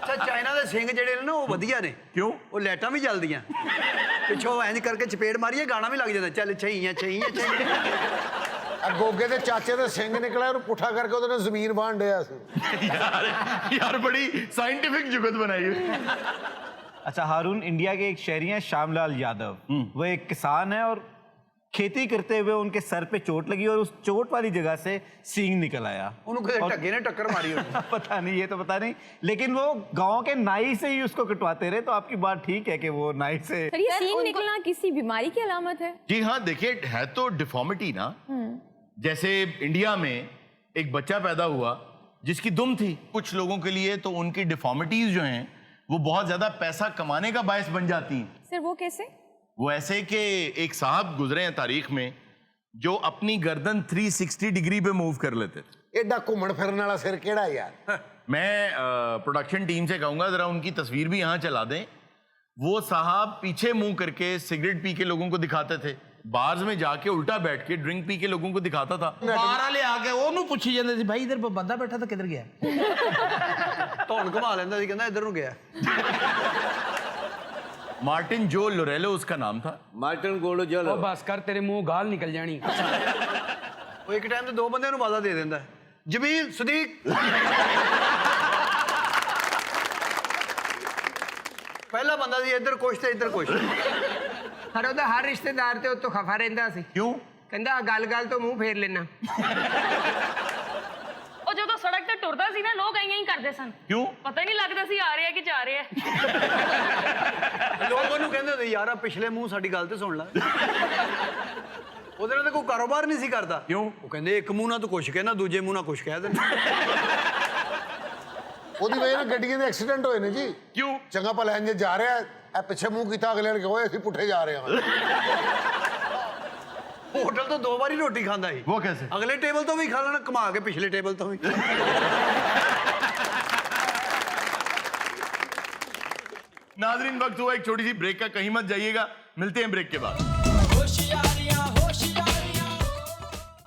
ਅੱਛਾ, ਚਾਈਨਾ ਦੇ ਸਿੰਘ ਜਿਹੜੇ ਨੇ ਨਾ ਉਹ ਵਧੀਆ ਨੇ. क्यों? ਉਹ ਲਾਈਟਾਂ ਵੀ ਜਲਦੀਆਂ, ਪਿੱਛੋਂ ਇੰਜ ਕਰਕੇ ਚਪੇੜ ਮਾਰੀਏ ਗਾਣਾ ਵੀ ਲੱਗ ਜਾਂਦਾ, ਚੱਲ ਛਈਆਂ ਛਈਆਂ ਛਈਆਂ. ਆ ਗੋਗੇ ਦੇ ਚਾਚੇ ਦੇ ਸਿੰਘ ਨਿਕਲਿਆ, ਉਹਨੂੰ ਪੁੱਠਾ ਕਰਕੇ ਉਹਦੇ ਨਾਲ ਜ਼ਮੀਨ ਵਾਹਣ ਡਿਆ ਸੀ. यार बड़ी साइंटिफिक जुगत बनाई है. अच्छा हारून, इंडिया के एक शहरी हैं श्यामलाल यादव. वो एक किसान है और खेती करते हुए उनके सर पे चोट लगी और उस चोट वाली जगह से सींग निकल आया. ਉਹਨੂੰ ਕਿਸੇ ਢੱਗੇ ਨੇ ਟੱਕਰ ਮਾਰੀ ਹੋਣੀ. पता नहीं, ये तो पता नहीं, लेकिन वो गांव के नाई से ही उसको कटवाते रहे. तो आपकी बात ठीक है कि वो नाई से. सर ये सींग निकलना किसी बीमारी की अलामत है? जी हाँ, देखिए है तो डिफॉर्मिटी ना. जैसे इंडिया में एक बच्चा पैदा हुआ जिसकी दुम थी. कुछ लोगों के लिए तो उनकी डिफॉर्मिटीज जो हैं वो बहुत ज्यादा पैसा कमाने का बायस बन जाती हैं. सर वो कैसे? वो ऐसे कि एक साहब गुजरे हैं तारीख में जो अपनी गर्दन 360 डिग्री पे मूव कर लेते थे. ਐਡਾ ਘੁੰਮਣ ਫਿਰਨ ਵਾਲਾ ਸਿਰ ਕਿਹੜਾ ਯਾਰ? मैं प्रोडक्शन टीम से कहूंगा जरा उनकी तस्वीर भी यहाँ चला दें. वो साहब पीछे मुंह करके सिगरेट पी के लोगों को दिखाते थे. बार्स में जाके उल्टा बैठ के ड्रिंक पी के लोगों को दिखाता था. ਬਾਹਰ ਵਾਲੇ ਆ ਕੇ ਉਹਨੂੰ ਪੁੱਛੀ ਜਾਂਦੇ ਸੀ ਭਾਈ ਇਧਰ ਬੰਦਾ ਬੈਠਾ ਤਾਂ ਕਿੱਧਰ ਗਿਆ. ਧੌਣ ਘੁਮਾ ਲੈਂਦਾ ਸੀ, ਕਹਿੰਦਾ ਇੱਧਰ ਨੂੰ ਗਿਆ. मार्टिन जो लोरेलो उसका नाम था. मार्टिन गोल्ड जो ਉਹ ਬਸ ਕਰ, ਤੇਰੇ ਮੂੰਹ ਗਾਲ ਨਿਕਲ ਜਾਣੀ. ਉਹ ਇੱਕ ਟਾਈਮ ਤੇ 2 ਬੰਦਿਆਂ ਨੂੰ ਵਾਦਾ ਦੇ ਦਿੰਦਾ, ਜਮੀਲ ਸਦੀਕ. ਪਹਿਲਾ ਬੰਦਾ ਸੀ ਇੱਧਰ ਕੁਛ ਤੇ ਇੱਧਰ ਕੁਛ. ਪਰ ਉਹਦਾ ਹਰ ਰਿਸ਼ਤੇਦਾਰ ਤੇ ਉੱਤੋਂ ਖਫਾ ਰਹਿੰਦਾ ਸੀ. क्यों? ਕਹਿੰਦਾ ਗੱਲ ਗੱਲ ਤੋਂ ਮੂੰਹ ਫੇਰ ਲੈਣਾ. ਉਹ ਜਦੋਂ ਸੜਕ ਤੇ ਟੁਰਦਾ ਸੀ ਨਾ ਲੋਕ ਐਂ ਹੀ ਕਰਦੇ ਸਨ. क्यों? ਪਤਾ ਹੀ ਨਹੀਂ ਲੱਗਦਾ ਸੀ ਆ ਰਿਹਾ ਕਿ ਜਾ ਰਿਹਾ. ਲੋਕ ਉਹਨੂੰ ਕਹਿੰਦੇ ਹੁੰਦੇ ਯਾਰ ਆ ਪਿਛਲੇ ਮੂੰਹ ਸਾਡੀ ਗੱਲ ਤੇ ਸੁਣ ਲੈ. ਉਹਦੇ ਨਾਲ ਤਾਂ ਕੋਈ ਕਾਰੋਬਾਰ ਨਹੀਂ ਸੀ ਕਰਦਾ. क्यों? ਉਹ ਕਹਿੰਦੇ ਇੱਕ ਮੂੰਹ ਨਾਲ ਤੂੰ ਕੁਛ ਕਹਿਣਾ, ਦੂਜੇ ਮੂੰਹ ਨਾਲ ਕੁਛ ਕਹਿ ਦਿੰਦਾ. ਉਹਦੀ ਵਜ੍ਹਾ ਨਾਲ ਗੱਡੀਆਂ ਦੇ ਐਕਸੀਡੈਂਟ ਹੋਏ ਨੇ ਜੀ. क्यों? ਚੰਗਾ ਭਲਾ ਇੰਜ ਜਾ ਰਿਹਾ, ਇਹ ਪਿੱਛੇ ਮੂੰਹ ਕੀਤਾ, ਅਗਲੇ ਨੇ ਕਿਹਾ ਅਸੀਂ ਪੁੱਠੇ ਜਾ ਰਹੇ ਹਾਂ. ਹੋਟਲ ਤੋਂ 2 ਵਾਰੀ ਰੋਟੀ ਖਾਂਦਾ ਸੀ. वो कैसे? ਅਗਲੇ ਟੇਬਲ ਤੋਂ ਵੀ ਖਾ ਲੈਣਾ, ਘੁਮਾ ਕੇ ਪਿਛਲੇ ਟੇਬਲ ਤੋਂ ਵੀ. नाजरीन वक्त हुआ एक छोटी सी ब्रेक का, कहीं मत जाइएगा. मिलते हैं ब्रेक के बाद.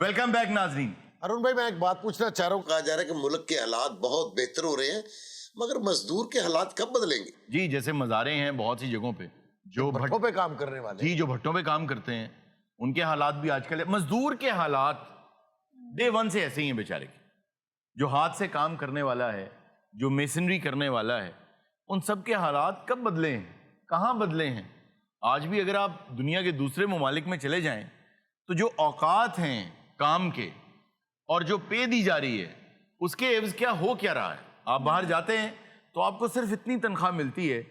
वेलकम बैक नाजरीन. अरुण भाई, मैं एक बात पूछना चाह रहा हूँ. कहा जा रहा है कि मुल्क के हालात बहुत बेहतर हो रहे हैं, मगर मजदूर के हालात कब बदलेंगे? जी, जैसे मज़ारे हैं बहुत सी जगहों पे जो भट्टों पे काम करने वाले. जी जो भट्टों पे काम करते हैं उनके हालात भी आजकल, मजदूर के हालात डे वन से ऐसे ही हैं बेचारे के. जो हाथ से काम करने वाला है, जो मेसनरी करने वाला है, उन सब के हालात कब बदले हैं, कहाँ बदले हैं? आज भी अगर आप दुनिया के दूसरे ममालिक में चले जाएं تو جو اوقات ہیں کام کے اور جو پے دی جا رہی ہے اس کے عوض کیا ہو کیا رہا ہے؟ آپ باہر جاتے ہیں تو آپ کو صرف اتنی تنخواہ ملتی ہے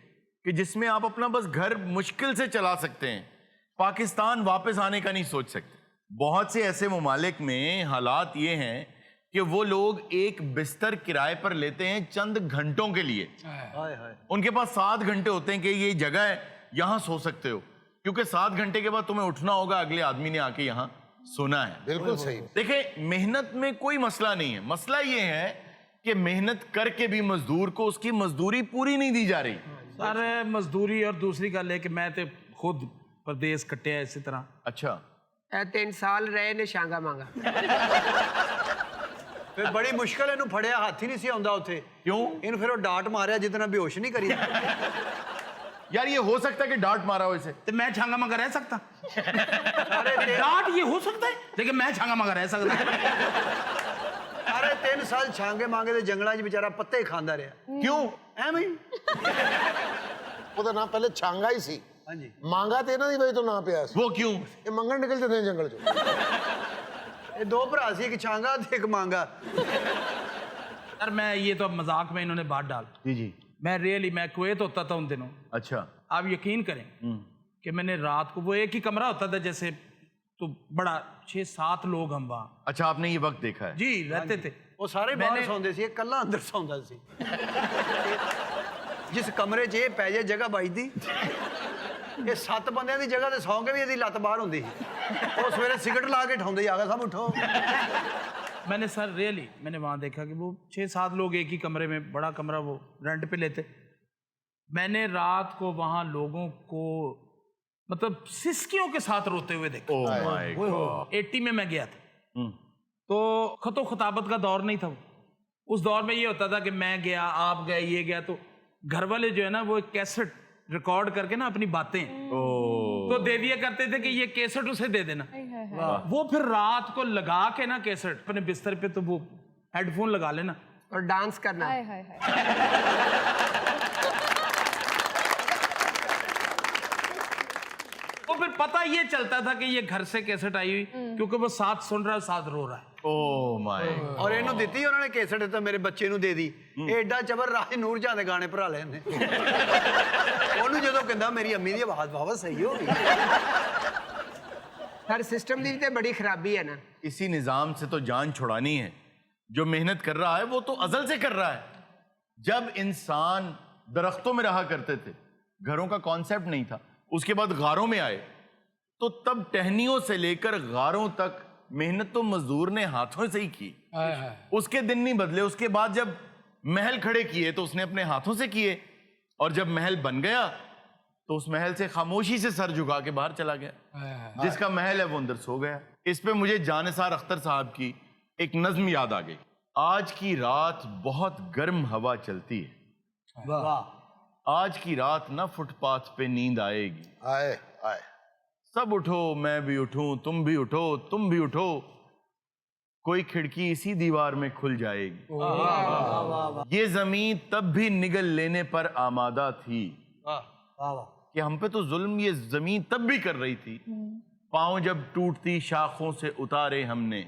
کہ جس میں آپ اپنا بس گھر مشکل سے چلا سکتے ہیں، پاکستان واپس آنے کا نہیں سوچ سکتے۔ بہت سے ایسے ممالک میں حالات یہ ہیں کہ وہ لوگ ایک بستر کرائے پر لیتے ہیں چند گھنٹوں کے لیے، ان کے پاس 7 گھنٹے ہوتے ہیں کہ یہ جگہ ہے یہاں سو سکتے ہو، کیونکہ 7 گھنٹے کے بعد تمہیں اٹھنا ہوگا، اگلے آدمی نے آ کے یہاں سونا ہے۔ بالکل صحیح۔ دیکھیں محنت میں کوئی مسئلہ نہیں ہے، مسئلہ یہ ہے کہ محنت کر کے بھی مزدور کو اس کی مزدوری پوری نہیں دی جا رہی۔ سر مزدوری اور دوسری گل ہے کہ میں تے خود پردیس کٹیا اسی طرح۔ اچھا 3 سال رہے نے شانگا مانگا۔ پھر بڑی مشکل اینو پھڑیا، ہاتھ ہی نہیں سی آਉਂਦਾ ਉੱਥੇ کیوں؟ ਇਹਨੂੰ ਫਿਰ ਉਹ ਡਾਟ ਮਾਰਿਆ ਜਿਤਨਾ ਬੇਹੋਸ਼ ਨਹੀਂ ਕਰੀ। یار یہ ہو سکتا ہے کہ ڈانٹ مارا ہو اسے؟ تو میں چھانگا مانگا رہ سکتا؟ ڈانٹ یہ ہو سکتا ہے لیکن میں چھانگا مانگا رہ سکتا ہے۔ ارے 3 سال ਛਾਂਗੇ ਮਾਂਗੇ ਦੇ ਜੰਗਲਾਂ 'ਚ ਵਿਚਾਰਾ ਪੱਤੇ ਹੀ ਖਾਂਦਾ ਰਿਹਾ। کیوں؟ ਐਵੇਂ ਹੀ। ਉਹਦਾ ਨਾਂ ਪਹਿਲੇ ਛਾਂਗਾ ਹੀ ਸੀ। ਹਾਂਜੀ। ਮਾਂਗਾ ਤੇ ਇਹਨਾਂ ਦੀ ਵਜ੍ਹਾ ਤੋਂ ਨਾਂ ਪਿਆ ਸੀ। وہ کیوں؟ ਇਹ ਮੰਗਣ ਨਿਕਲ ਜਾਂਦੇ ਨੇ ਜੰਗਲ 'ਚੋਂ। ਇਹ 2 ਭਰਾ ਸੀ, ਇੱਕ ਛਾਂਗਾ ਤੇ ਇੱਕ ਮਾਂਗਾ। سر میں یہ تو مذاق میں انہوں نے بات ڈال، جی جی میں ریئلی میں کویت ہوتا تھا ان دنوں، اچھا آپ یقین کریں کہ میں نے رات کو وہ ایک ہی کمرہ ہوتا تھا جیسے، تو بڑا 6-7 لوگ ہم وہاں اچھا آپ نے یہ وقت دیکھا ہے؟ جی رہتے تھے۔ ਉਹ ਸਾਰੇ ਬਾਹਰ ਸੌਂਦੇ ਸੀ, ਇਹ ਇਕੱਲਾ ਅੰਦਰ ਸੌਂਦਾ ਸੀ। ਜਿਸ ਕਮਰੇ 'ਚ ਇਹ ਪੈ ਜਾਏ ਜਗ੍ਹਾ ਬਾਈਦੀ, ਇਹ 7 ਬੰਦਿਆਂ ਦੀ ਜਗ੍ਹਾ ਤੇ ਸੌਂ ਕੇ ਵੀ ਇਹਦੀ ਲੱਤ ਬਾਹਰ ਹੁੰਦੀ ਸੀ। ਉਹ ਸਵੇਰੇ ਸਿਗਰਟ ਲਾ ਕੇ ਠਾਉਂਦੇ ਆ ਗਏ ਸਭ ਉਠੋ। میں نے سر ریئلی میں نے وہاں دیکھا کہ وہ 6-7 لوگ ایک ہی کمرے میں، بڑا کمرہ وہ رینٹ پہ لیتے۔ میں نے رات کو وہاں لوگوں کو مطلب سسکیوں کے ساتھ روتے ہوئے دیکھا۔ 80 میں گیا تھا تو خط و خطابت کا دور نہیں تھا وہ، اس دور میں یہ ہوتا تھا کہ میں گیا، آپ گئے، یہ گیا، تو گھر والے جو ہے نا وہ کیسٹ ریکارڈ کر کے نا اپنی باتیں تو دے دیا کرتے تھے کہ یہ کیسٹ اسے دے دینا۔ وہ پھر رات کو لگا کے نا کیسٹ اپنے بستر پہ، تو وہ ہیڈ فون لگا لینا اور ڈانس کرنا۔ وہ پھر پتہ یہ چلتا تھا کہ یہ گھر سے کیسٹ آئی ہوئی، کیونکہ وہ ساتھ سن رہا ہے ساتھ رو رہا ہے۔ او مائی ਔਰ ਇਹਨੂੰ ਦਿੱਤੀ ਉਹਨਾਂ ਨੇ ਕੇਸਟ ਤਾਂ ਮੇਰੇ ਬੱਚੇ ਨੂੰ ਦੇ ਦੀ। ਇਹ ਐਡਾ ਚਬਰ ਰਾਜ ਨੂਰ ਜਹਾਂ ਦੇ ਗਾਣੇ ਭਰਾ ਲੈਂਦੇ। ਉਹਨੂੰ ਜਦੋਂ ਕਹਿੰਦਾ ਮੇਰੀ ਅੰਮੀ ਦੀ ਆਵਾਜ਼ ਬਹੁਤ ਸਹੀ ਹੋ ਗਈ। ہر سسٹم دی تے بڑی خرابی ہے نا۔ اسی نظام سے تو جان چھڑانی ہے۔ جو محنت کر رہا ہے وہ تو ازل سے کر رہا ہے۔ جب انسان درختوں میں رہا کرتے تھے، گھروں کا کانسیپٹ نہیں تھا، اس کے بعد غاروں میں آئے، تو تب ٹہنیوں سے لے کر غاروں تک محنت تو مزدور نے ہاتھوں سے ہی کی۔ اس کے دن نہیں بدلے۔ اس کے بعد جب محل کھڑے کیے تو اس نے اپنے ہاتھوں سے کیے، اور جب محل بن گیا تو اس محل سے خاموشی سے سر جھکا کے باہر چلا گیا۔ جس کا محل ہے وہ اندر سو گیا۔ اس پہ مجھے جانثار اختر صاحب کی ایک نظم یاد آ گئی۔ آج کی رات بہت گرم ہوا چلتی ہے، آج کی رات نہ فٹ پاتھ پہ نیند آئے گی، آئے آئے سب اٹھو میں بھی اٹھوں، تم بھی اٹھو تم بھی اٹھو، کوئی کھڑکی اسی دیوار میں کھل جائے گی۔ یہ زمین تب بھی نگل لینے پر آمادہ تھی، کہ ہم پہ تو ظلم یہ زمین تب بھی کر رہی تھی، پاؤں جب ٹوٹتی شاخوں سے اتارے ہم نے،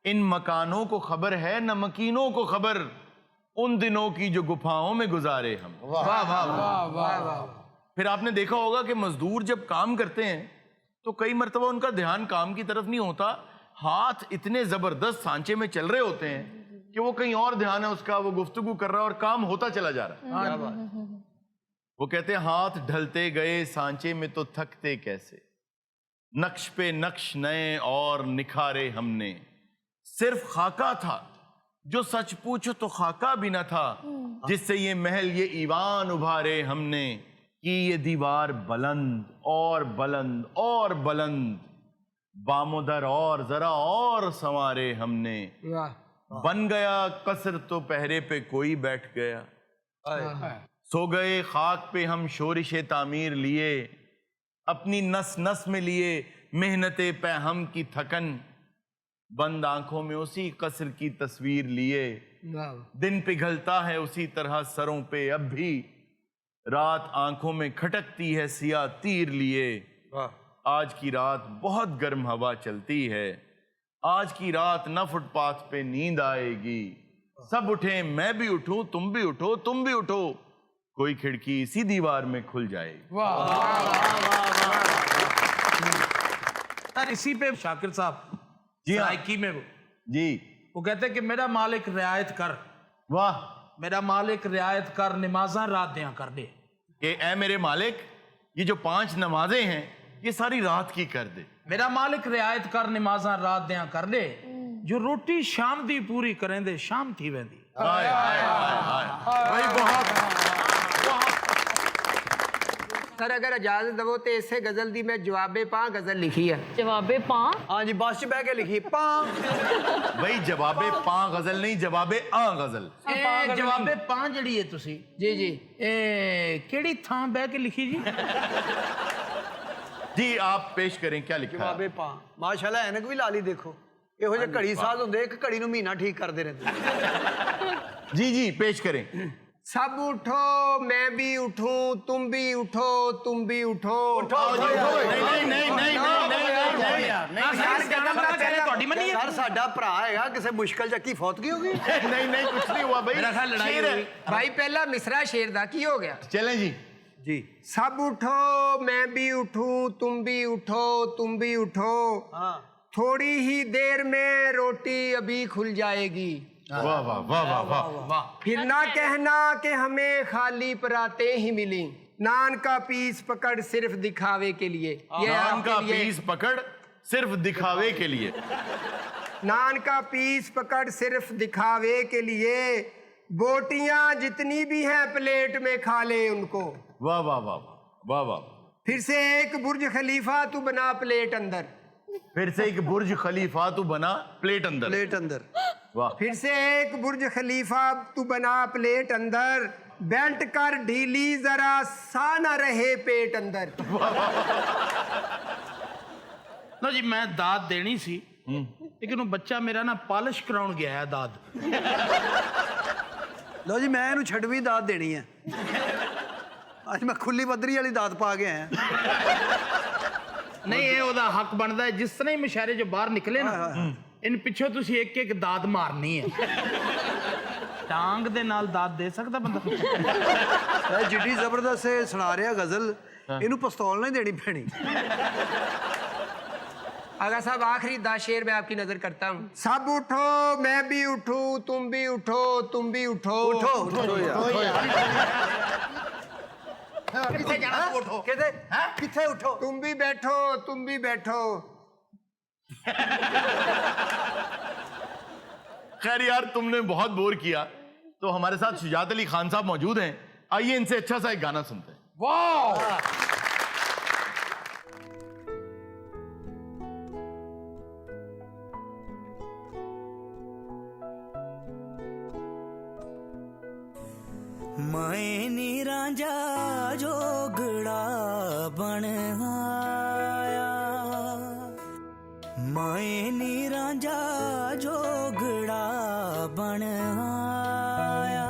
ان مکانوں کو خبر ہے نہ مکینوں کو خبر، ان دنوں کی جو گفاؤں میں گزارے ہم۔ پھر آپ نے دیکھا ہوگا کہ مزدور جب کام کرتے ہیں تو کئی مرتبہ ان کا دھیان کام کی طرف نہیں ہوتا، ہاتھ اتنے زبردست سانچے میں چل رہے ہوتے ہیں کہ وہ کہیں اور دھیان ہے اس کا، وہ گفتگو کر رہا ہے اور کام ہوتا چلا جا رہا ہے۔ وہ کہتے ہیں ہاتھ ڈھلتے گئے سانچے میں تو تھکتے کیسے، نقش پہ نقش نئے اور نکھارے ہم نے، صرف خاکہ تھا جو سچ پوچھو تو خاکہ بھی نہ تھا، جس سے یہ محل یہ ایوان ابھارے ہم نے، کہ یہ دیوار بلند اور بلند اور بلند، بام و در اور ذرا اور سنوارے ہم نے، بن گیا قصر تو پہرے پہ کوئی بیٹھ گیا، سو گئے خاک پہ ہم شورش تعمیر لیے، اپنی نس نس میں لیے محنت پہ ہم کی تھکن، بند آنکھوں میں اسی قصر کی تصویر لیے، دن پگھلتا ہے اسی طرح سروں پہ اب بھی، رات آنکھوں میں کھٹکتی ہے سیاہ تیر لیے، आज की रात बहुत गर्म हवा चलती है, आज की रात न फुटपाथ पे नींद आएगी, सब उठे मैं भी उठूं, तुम भी उठो, तुम भी उठो, कोई खिड़की इसी दीवार में खुल जाएगी। सर इसी पे शाकिर साहब जी हाँ। सराइकी में जी वो कहते हैं कि मेरा मालिक रियायत कर, वाह, मेरा मालिक रियायत कर, नमाज़ां रात दियां कर दे। कि ऐ मेरे मालिक, ये जो 5 नमाजें हैं ये सारी रात की कर दे। मेरा मालिक रियायत कर, नमाज़ां रात दियां कर दे, जो रोटी शाम दी पूरी करें दे शाम थी वेंदी। हाय हाय हाय हाय भाई, बहुत सर अगर इजाजत दवो तो इसे गजल दी मैं जवाबे पां गजल लिखी है। जवाबे पां हाँ जी, बस च बह के लिखी पां। भाई जवाबे पां गजल नहीं, जवाबे आ गजल। ए जवाबे पां जड़ी है तुसी जी जी ए केड़ी थां बह के लिखी जी? जी आप पेश करें, क्या लिखा है? जवाबे पां। माशाल्लाह ऐनक भी ला ली, देखो ਇਹੋ ਜਿਹੇ ਘੜੀ ਸਾਜ਼ ਹੁੰਦੇ, ਇੱਕ ਘੜੀ ਨੂੰ ਮਹੀਨਾ ਠੀਕ ਕਰਦੇ ਰਹਿੰਦੇ। जी जी पेश करें। सब उठो मैं भी उठूं, तुम भी उठो, तुम भी उठो। नहीं नहीं नहीं ਯਾਰ ਸਾਡਾ ਭਰਾ ਹੈਗਾ, ਕਿਸੇ ਮੁਸ਼ਕਲ ਚ ਕੀ ਫੌਤ ਕੀ ਹੋ ਗਈ? नहीं नहीं कुछ नहीं हुआ भाई, मेरा ख्याल लड़ाई शेर है। हुई। भाई पहला मिसरा शेर दा की हो गया? चलें जी। ਜੀ सब उठो मैं भी उठूं, तुम भी उठो, तुम भी उठो, ਹਾਂ थोड़ी ही देर में रोटी अभी खुल जाएगी, वाह वाह वाह वाह वाह वाह। फिर ना कहना कि हमें खाली पराते ही मिली, नान का पीस पकड़ सिर्फ दिखावे के लिए। ये नान का आपके लिए। पीस पकड़ सिर्फ दिखावे के लिए। नान का पीस पकड़ सिर्फ दिखावे के लिए, बोटियां जितनी भी हैं प्लेट में खा ले उनको, वाह वाह वाह वाह वाह। फिर से एक बुर्ज खलीफा तू बना प्लेट अंदर, फिर से एक बुर्ज खलीफा तू बना प्लेट अंदर। ਪਲੇਟ ਅੰਦਰ। वाह। फिर से एक बुर्ज खलीफा तू बना प्लेट अंदर, बेल्ट कर ढीली जरा सा न रहे पेट अंदर। लो जी मैं दाद देनी सी, लेकिन वो बच्चा मेरा ना पालिश कराउन गया है दाद। ਲਓ ਜੀ, ਮੈਂ ਇਹਨੂੰ ਛੱਡਵੀਂ ਦਾਤ ਦੇਣੀ ਹੈ। ਅੱਜ ਮੈਂ ਖੁੱਲੀ ਪੱਧਰੀ ਵਾਲੀ ਦਾਤ ਪਾ ਕੇ ਆਇਆ। नहीं ये ओदा हक बनता है, जिस तरह ही मुशायरे जो बाहर निकले ना, इन पिछो तुसी एक एक दाद मारनी है। टांग दे नाल दाद दे सकता बंदा? ਇਹ ਜਿੱਡੀ ਜ਼ਬਰਦਸਤ ਇਹ ਸੁਣਾ ਰਿਹਾ ਗਜ਼ਲ, ਇਹਨੂੰ ਪਿਸਤੌਲ ਨਹੀਂ ਦੇਣੀ ਪੈਣੀ। आगा साहब आखिरी 10 शेर में आपकी नजर करता हूँ। सब उठो मैं भी उठूं, तुम भी उठो, तुम भी उठो। उठो उठो यार, किथे जाना तू उठो? किथे उठो? तुम भी बैठो, तुम भी बैठो। खैर यार तुमने बहुत बोर किया, तो हमारे साथ शुजात अली खान साहब मौजूद हैं, आइए इनसे अच्छा सा एक गाना सुनते हैं। वाह, मैं नी रांझा जोगड़ा बन आया, मैं नी रांझा जोगड़ा बन आया,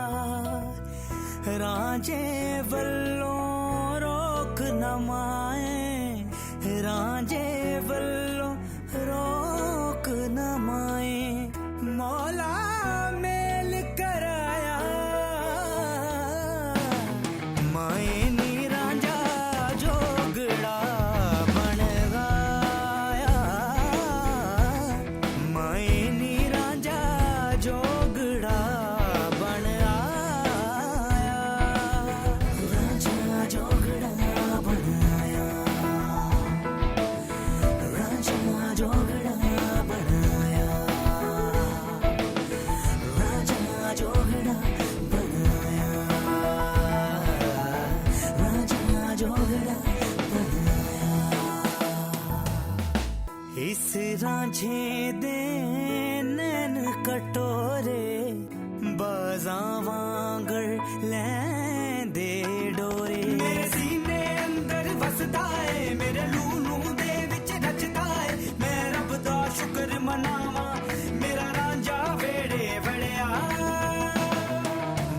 रांझे वल्लों रोक न माए, रांझे वल्लों रोक न माए, मौला मेल कराया, मैं नी रांझा जोगड़ा बन आया, मैं नी रांझा जोगड़ा बन आया, रांझा जोगड़ा बन आया, रांझा जोगड़ा बन आया, रांझा जोगड़ा बन आया, रांझा जोगड़ा बन आया। इस रांझे दे नैन कटोरे बाजां वांगर लैंदे डोरे, मेरे सीने अंदर वसदा है, मेरे लूनू दे विच नचदा है, मैं रब दा शुक्र मनावा, मेरा रांझा वेड़े वड़िया,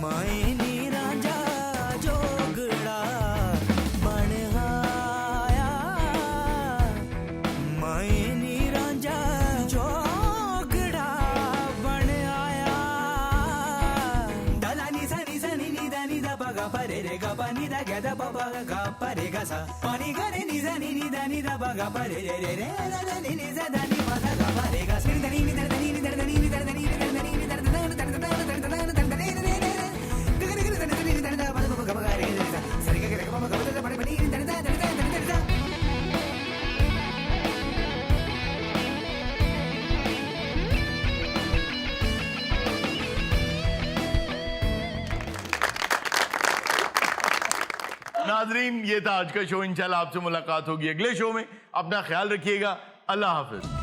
मैं नी रांझा जोगड़ा बन आया, गा सा पानी गा रे नि सा नि दा नि दा बा गा पा रे रे रे रे दा दा नि सा दा नि पा दा गा पा रे गा सा दा नि दा दा नि दा दा नि दा दा नि दा दा नि दा दा दा दा दा दा दा दा रे रे रे गा गा गा दा नि दा दा बा गा गा रे रे सा सा गा गा गा गा दा बा दा नि दा दा दा दा दा नाजरीन, ये था आज का शो। इंशाल्लाह आपसे मुलाकात होगी अगले शो में। अपना ख्याल रखिएगा। अल्लाह हाफिज।